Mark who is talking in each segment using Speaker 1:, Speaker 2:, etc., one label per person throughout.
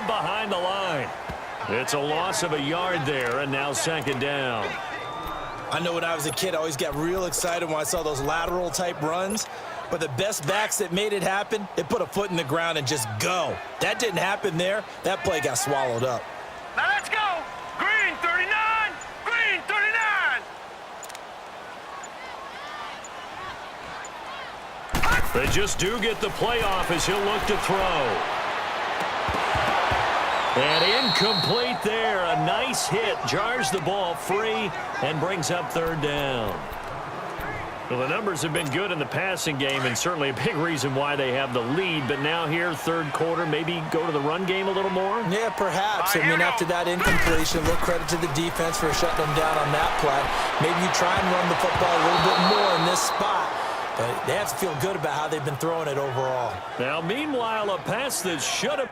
Speaker 1: from behind the line. It's a loss of a yard there, and now second down.
Speaker 2: I know when I was a kid, I always got real excited when I saw those lateral-type runs. But the best backs that made it happen, they put a foot in the ground and just go. That didn't happen there. That play got swallowed up.
Speaker 3: Now let's go. Green 39. Green 39.
Speaker 1: They just do get the playoff as he'll look to throw. And incomplete there. A nice hit. Jars the ball free and brings up third down. Well, the numbers have been good in the passing game and certainly a big reason why they have the lead. But now here, third quarter, maybe go to the run game a little more?
Speaker 2: Yeah, perhaps. I mean, after that incompletion, a little credit to the defense for shutting them down on that play. Maybe you try and run the football a little bit more in this spot. But they have to feel good about how they've been throwing it overall.
Speaker 1: Now, meanwhile, a pass that should have...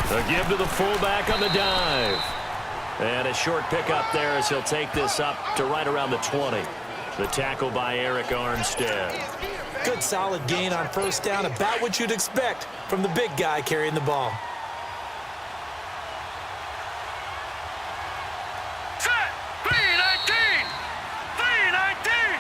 Speaker 1: A give to the fullback on the dive. And a short pickup there as he'll take this up to right around the 20. The tackle by Eric Armstead.
Speaker 2: Good solid gain on first down, about what you'd expect from the big guy carrying the ball.
Speaker 3: Set. 319. 319.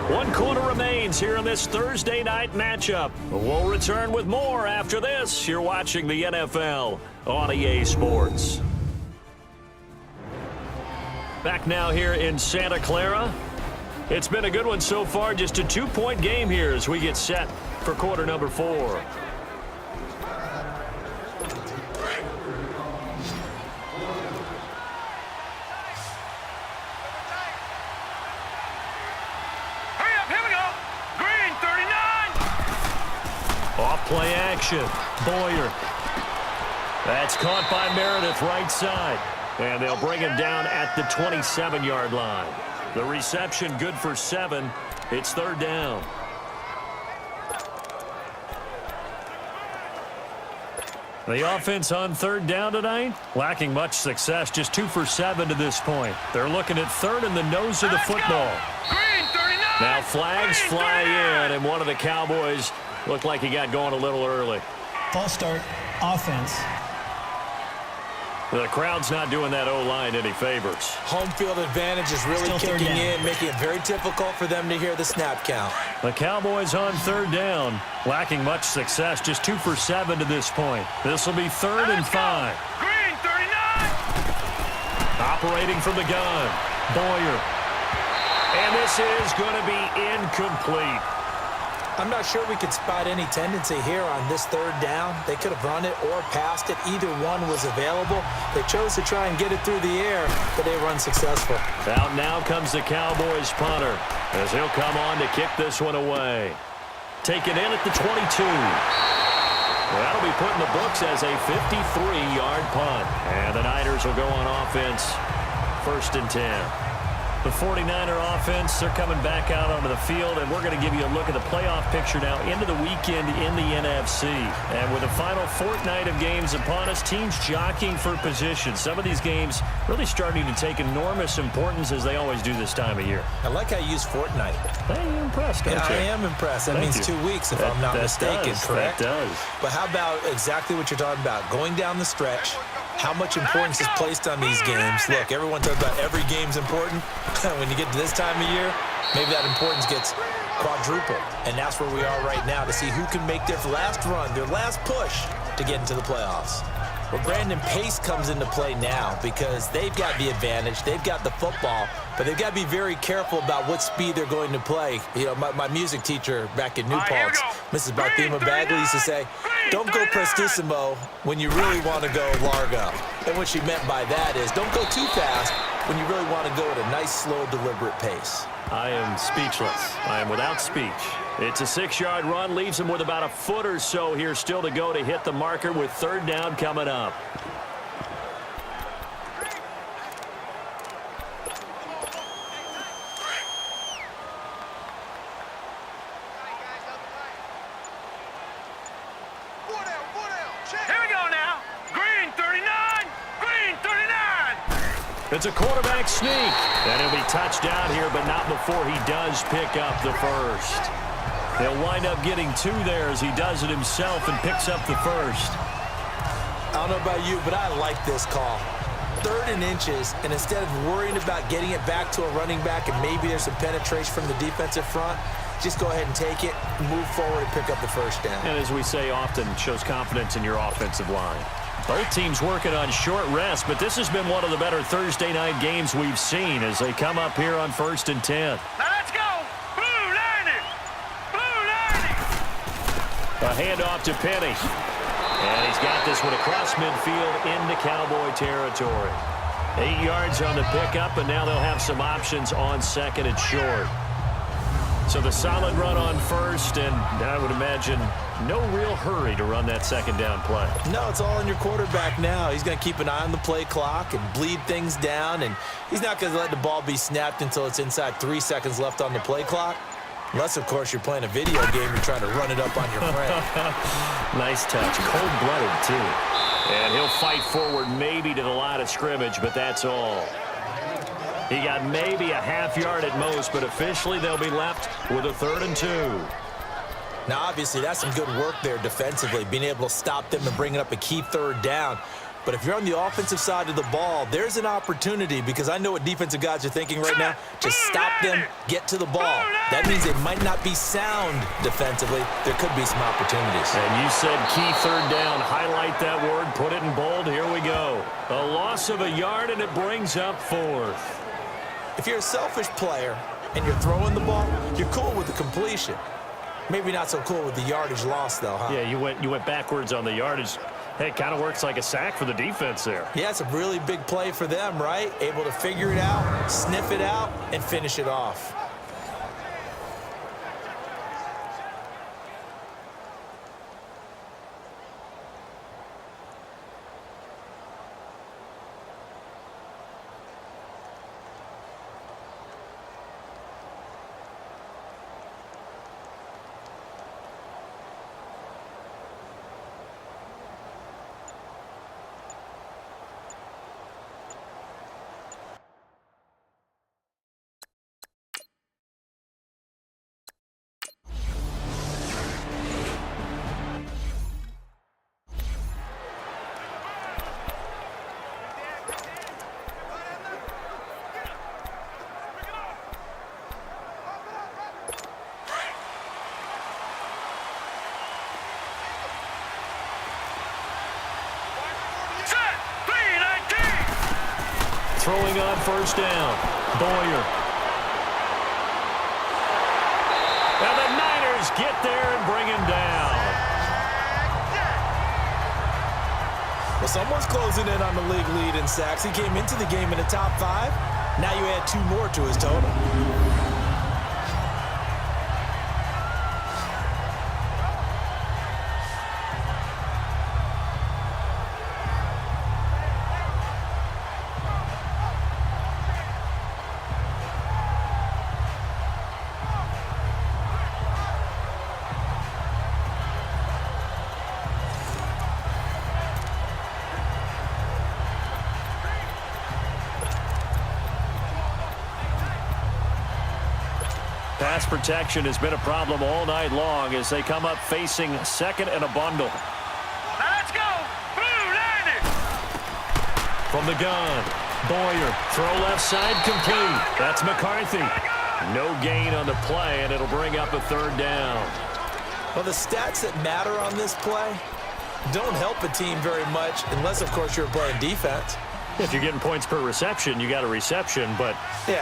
Speaker 1: 1 quarter remains here in this Thursday night matchup. We'll return with more after this. You're watching the NFL on EA Sports. Back now here in Santa Clara. It's been a good one so far. Just a 2-point game here as we get set for quarter number 4. Play action. Boyer. That's caught by Meredith right side. And they'll bring him down at the 27-yard line. The reception good for 7. It's third down. The offense on third down tonight, lacking much success, just 2 for 7 to this point. They're looking at third in the nose of the football. Now flags fly in, and one of the Cowboys looked like he got going a little early.
Speaker 4: False start, offense.
Speaker 1: The crowd's not doing that O-line any favors.
Speaker 2: Home field advantage is really kicking in, making it very difficult for them to hear the snap count.
Speaker 1: The Cowboys on third down, lacking much success, just 2 for 7 to this point. This will be third and 5.
Speaker 3: Green 39.
Speaker 1: Operating from the gun, Boyer. And this is going to be incomplete.
Speaker 2: I'm not sure we could spot any tendency here on this third down. They could have run it or passed it. Either one was available. They chose to try and get it through the air, but they were unsuccessful.
Speaker 1: Out now comes the Cowboys punter as he'll come on to kick this one away. Taken in at the 22. That'll be put in the books as a 53-yard punt. And the Niners will go on offense, 1st and 10. The 49er offense, they're coming back out onto the field, and we're going to give you a look at the playoff picture now into the weekend in the NFC. And with the final fortnight of games upon us, teams jockeying for position. Some of these games really starting to take enormous importance as they always do this time of year.
Speaker 2: I like how you use fortnight.
Speaker 1: Hey, you're impressed, don't you?
Speaker 2: I am impressed. That means 2 weeks, if I'm not mistaken, correct?
Speaker 1: That does.
Speaker 2: But how about exactly what you're talking about? Going down the stretch, how much importance is placed on these games. Look, everyone talks about every game's important. When you get to this time of year, maybe that importance gets quadrupled. And that's where we are right now to see who can make their last run, their last push to get into the playoffs. Well, Brandon, pace comes into play now because they've got the advantage. They've got the football, but they've got to be very careful about what speed they're going to play. You know, my music teacher back in New Paltz, Mrs. Barthema Bagley, used to say, don't go prestissimo when you really want to go largo. And what she meant by that is don't go too fast when you really want to go at a nice, slow, deliberate pace.
Speaker 1: I am speechless. I am without speech. It's a 6-yard run, leaves him with about a foot or so here still to go to hit the marker with third down coming up. It's a quarterback sneak. And he'll be touched out here, but not before he does pick up the first. He'll wind up getting 2 there as he does it himself and picks up the first.
Speaker 2: I don't know about you, but I like this call. 3rd and inches, and instead of worrying about getting it back to a running back and maybe there's some penetration from the defensive front, just go ahead and take it, move forward, and pick up the first down.
Speaker 1: And as we say often, shows confidence in your offensive line. Both teams working on short rest, but this has been one of the better Thursday night games we've seen as they come up here on 1st and 10.
Speaker 3: Now let's go. Blue line it. Blue line it.
Speaker 1: A handoff to Penny. And he's got this one across midfield into Cowboy territory. 8 yards on the pickup, and now they'll have some options on 2nd and short. So the solid run on 1st, and I would imagine no real hurry to run that 2nd down play.
Speaker 2: No, it's all on your quarterback now. He's going to keep an eye on the play clock and bleed things down, and he's not going to let the ball be snapped until it's inside 3 seconds left on the play clock. Unless, of course, you're playing a video game and trying to run it up on your friend.
Speaker 1: Nice touch. Cold-blooded, too. And he'll fight forward maybe to the line of scrimmage, but that's all. He got maybe a half yard at most, but officially they'll be left with a 3rd and 2.
Speaker 2: Now, obviously, that's some good work there defensively, being able to stop them and bringing up a key 3rd down. But if you're on the offensive side of the ball, there's an opportunity, because I know what defensive guys are thinking right now. Just stop them, get to the ball. That means they might not be sound defensively. There could be some opportunities.
Speaker 1: And you said key 3rd down. Highlight that word, put it in bold. Here we go. A loss of a yard, and it brings up 4th.
Speaker 2: If you're a selfish player and you're throwing the ball, you're cool with the completion. Maybe not so cool with the yardage loss, though, huh?
Speaker 1: Yeah, you went backwards on the yardage. Hey, it kind of works like a sack for the defense there.
Speaker 2: Yeah, it's a really big play for them, right? Able to figure it out, sniff it out, and finish it off.
Speaker 1: Throwing on 1st down. Boyer. And the Niners get there and bring him down.
Speaker 2: Well, someone's closing in on the league lead in sacks. He came into the game in the top 5. Now you add 2 more to his total.
Speaker 1: Pass protection has been a problem all night long as they come up facing 2nd and a bundle.
Speaker 3: Now let's go. Blue line it.
Speaker 1: From the gun, Boyer, throw left side complete. That's McCarthy. No gain on the play, and it'll bring up a 3rd down.
Speaker 2: Well, the stats that matter on this play don't help a team very much unless, of course, you're playing defense.
Speaker 1: If you're getting points per reception, you got a reception, but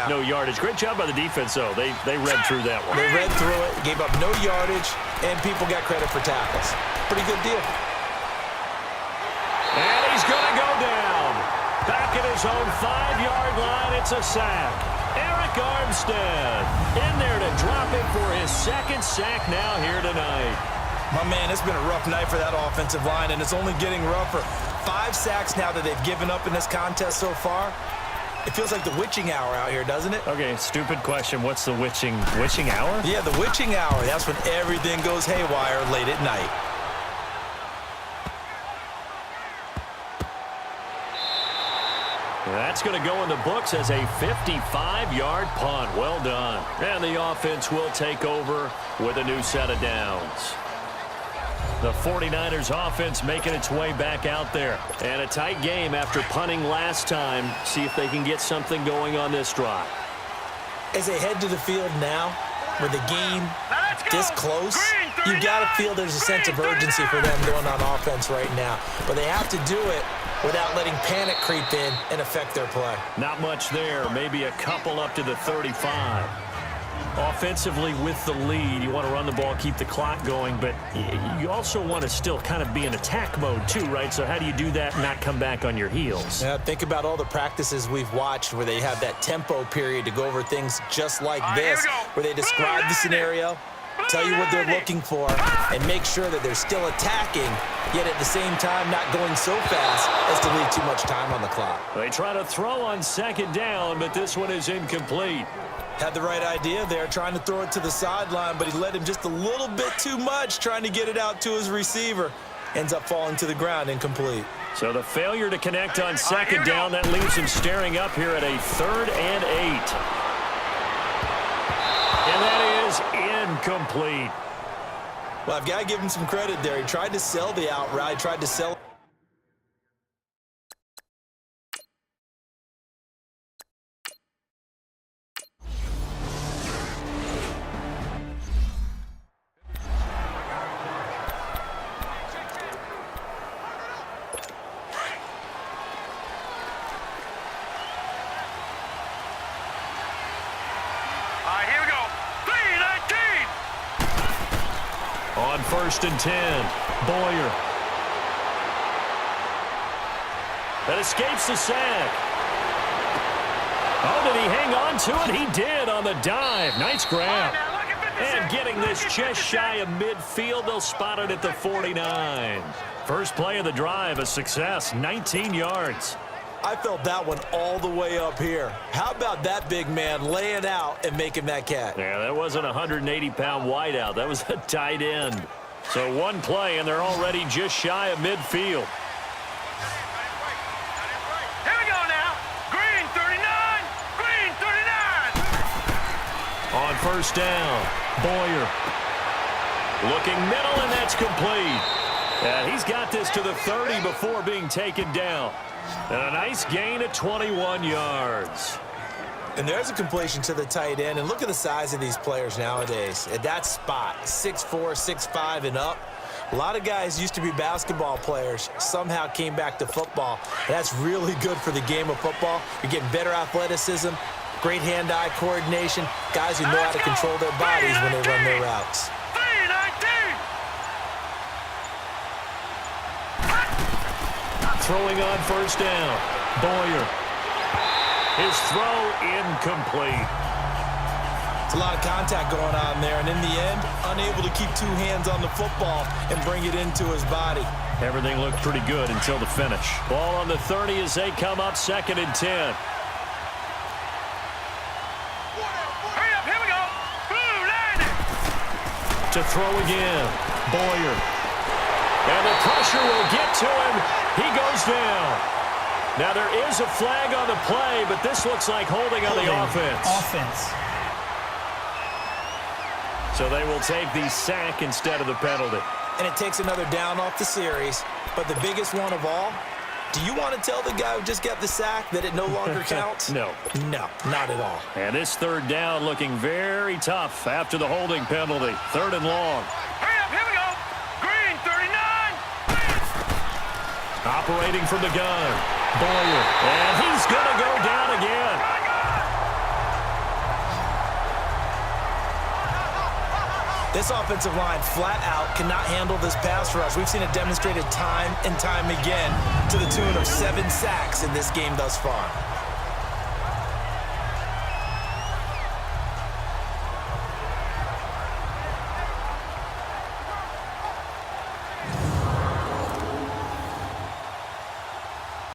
Speaker 1: no yardage. Great job by the defense, though. They read through that one.
Speaker 2: They read through it, gave up no yardage, and people got credit for tackles. Pretty good deal.
Speaker 1: And he's going to go down. Back at his own 5-yard line, it's a sack. Eric Armstead in there to drop it for his 2nd sack now here tonight.
Speaker 2: My man, it's been a rough night for that offensive line, and it's only getting rougher. 5 sacks now that they've given up in this contest so far. It feels like the witching hour out here, doesn't it?
Speaker 1: Okay, stupid question. What's the witching hour?
Speaker 2: Yeah, the witching hour. That's when everything goes haywire late at night.
Speaker 1: That's going to go in the books as a 55-yard punt. Well done. And the offense will take over with a new set of downs. The 49ers offense making its way back out there. And a tight game after punting last time. See if they can get something going on this drive.
Speaker 2: As they head to the field now, with the game this close, you got to feel there's a sense of urgency for them going on offense right now. But they have to do it without letting panic creep in and affect their play.
Speaker 1: Not much there. Maybe a couple up to the 35. Offensively with the lead, you want to run the ball, keep the clock going, but you also want to still kind of be in attack mode too, right? So how do you do that and not come back on your heels?
Speaker 2: Yeah, think about all the practices we've watched where they have that tempo period to go over things just like this, where they describe the scenario, tell you what they're looking for, and make sure that they're still attacking, yet at the same time not going so fast as to leave too much time on the clock.
Speaker 1: They try to throw on second down, but this one is incomplete.
Speaker 2: Had the right idea there, trying to throw it to the sideline, but he led him just a little bit too much, trying to get it out to his receiver. Ends up falling to the ground, incomplete.
Speaker 1: So the failure to connect on second down, that leaves him staring up here at a 3rd and 8. And that is incomplete.
Speaker 2: Well, I've got to give him some credit there. He tried to sell the out route, tried to sell.
Speaker 1: On 1st and 10, Boyer. That escapes the sack. Oh, did he hang on to it? He did on the dive. Nice grab. And getting this just shy of midfield, they'll spot it at the 49. First play of the drive, a success, 19 yards.
Speaker 2: I felt that one all the way up here. How about that big man laying out and making that catch?
Speaker 1: Yeah, that wasn't a 180-pound wideout. That was a tight end. So one play, and they're already just shy of midfield.
Speaker 3: Here we go now. Green 39. Green 39.
Speaker 1: On 1st down, Boyer. Looking middle, and that's complete. And he's got this to the 30 before being taken down. And a nice gain at 21 yards.
Speaker 2: And there's a completion to the tight end. And look at the size of these players nowadays. At that spot, 6'4", 6'5", and up. A lot of guys used to be basketball players, somehow came back to football. And that's really good for the game of football. You're getting better athleticism, great hand-eye coordination, guys who know how to control their bodies when they run their routes.
Speaker 1: Throwing on 1st down, Boyer. His throw incomplete.
Speaker 2: It's a lot of contact going on there, and in the end, unable to keep two hands on the football and bring it into his body.
Speaker 1: Everything looked pretty good until the finish. Ball on the 30 as they come up 2nd and 10.
Speaker 3: Hurry up, here we go. Blue line.
Speaker 1: To throw again, Boyer. And the pressure will get to him. He goes down. Now there is a flag on the play, but this looks like holding on the offense. So they will take the sack instead of the penalty.
Speaker 2: And it takes another down off the series. But the biggest one of all, do you want to tell the guy who just got the sack that it no longer counts?
Speaker 1: No.
Speaker 2: No, not at all.
Speaker 1: And this 3rd down looking very tough after the holding penalty. 3rd and long.
Speaker 3: Hurry up, here we go. Green 39.
Speaker 1: Operating from the gun, Boyer. And he's going to go down again.
Speaker 2: This offensive line flat out cannot handle this pass rush. We've seen it demonstrated time and time again to the tune of 7 sacks in this game thus far.